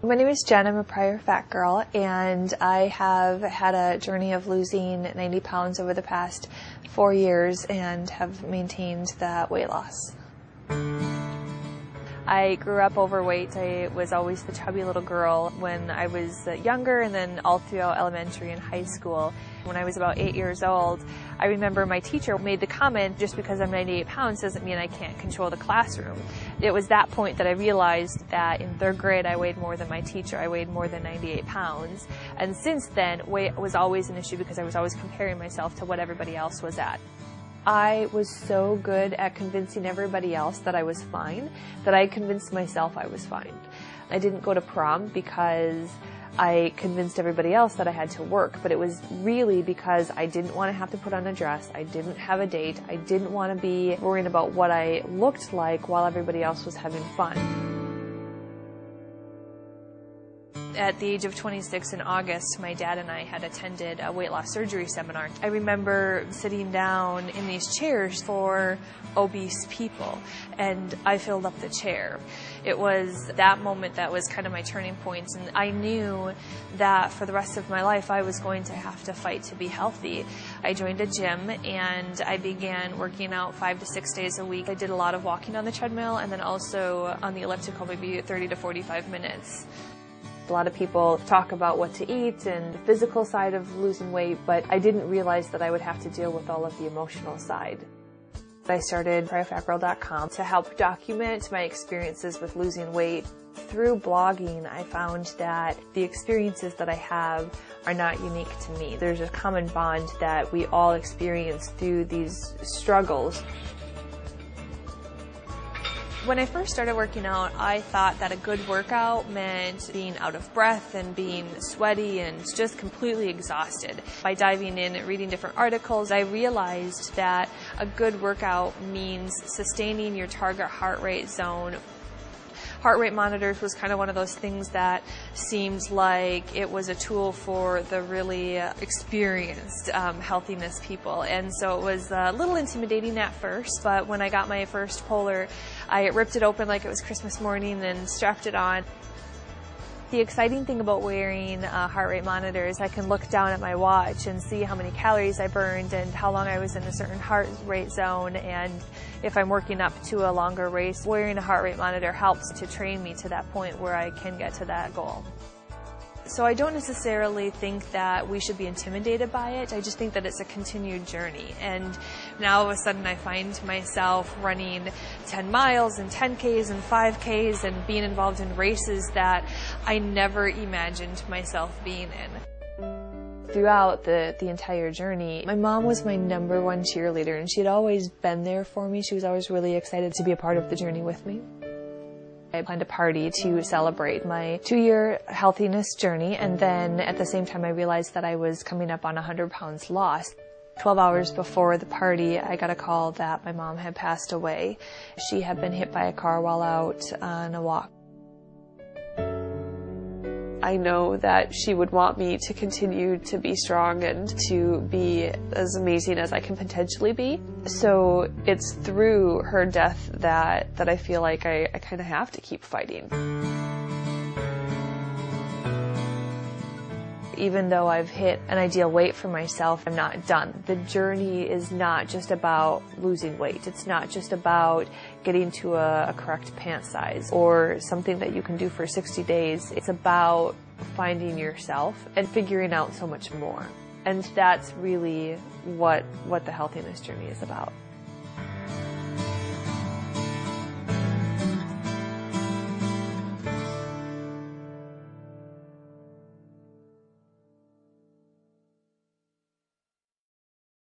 My name is Jen. I'm a prior fat girl, and I have had a journey of losing 90 pounds over the past 4 years and have maintained that weight loss. I grew up overweight. I was always the chubby little girl when I was younger, and then all throughout elementary and high school. When I was about 8 years old, I remember my teacher made the comment, just because I'm 98 pounds doesn't mean I can't control the classroom. It was that point that I realized that in 3rd grade I weighed more than my teacher. I weighed more than 98 pounds. And since then, weight was always an issue because I was always comparing myself to what everybody else was at. I was so good at convincing everybody else that I was fine that I convinced myself I was fine. I didn't go to prom because I convinced everybody else that I had to work, but it was really because I didn't want to have to put on a dress, I didn't have a date, I didn't want to be worrying about what I looked like while everybody else was having fun. At the age of 26 in August, my dad and I had attended a weight loss surgery seminar. I remember sitting down in these chairs for obese people, and I filled up the chair. It was that moment that was kind of my turning point, and I knew that for the rest of my life I was going to have to fight to be healthy. I joined a gym and I began working out 5 to 6 days a week. I did a lot of walking on the treadmill and then also on the elliptical, maybe 30 to 45 minutes. A lot of people talk about what to eat and the physical side of losing weight, but I didn't realize that I would have to deal with all of the emotional side. I started PriorFatGirl.com to help document my experiences with losing weight. Through blogging, I found that the experiences that I have are not unique to me. There's a common bond that we all experience through these struggles. When I first started working out, I thought that a good workout meant being out of breath and being sweaty and just completely exhausted. By diving in and reading different articles, I realized that a good workout means sustaining your target heart rate zone. Heart rate monitors was kind of one of those things that seemed like it was a tool for the really experienced healthiness people. And so it was a little intimidating at first, but when I got my first Polar, I ripped it open like it was Christmas morning and strapped it on. The exciting thing about wearing a heart rate monitor is I can look down at my watch and see how many calories I burned and how long I was in a certain heart rate zone, and if I'm working up to a longer race, wearing a heart rate monitor helps to train me to that point where I can get to that goal. So I don't necessarily think that we should be intimidated by it. I just think that it's a continued journey. And now all of a sudden I find myself running 10 miles and 10Ks and 5Ks and being involved in races that I never imagined myself being in. Throughout the entire journey, my mom was my #1 cheerleader, and she had always been there for me. She was always really excited to be a part of the journey with me. I planned a party to celebrate my 2-year healthiness journey, and then at the same time I realized that I was coming up on 100 pounds lost. 12 hours before the party, I got a call that my mom had passed away. She had been hit by a car while out on a walk. I know that she would want me to continue to be strong and to be as amazing as I can potentially be. So it's through her death that I feel like I kind of have to keep fighting. Even though I've hit an ideal weight for myself, I'm not done. The journey is not just about losing weight. It's not just about getting to a correct pant size or something that you can do for 60 days. It's about finding yourself and figuring out so much more. And that's really what the healthiness journey is about.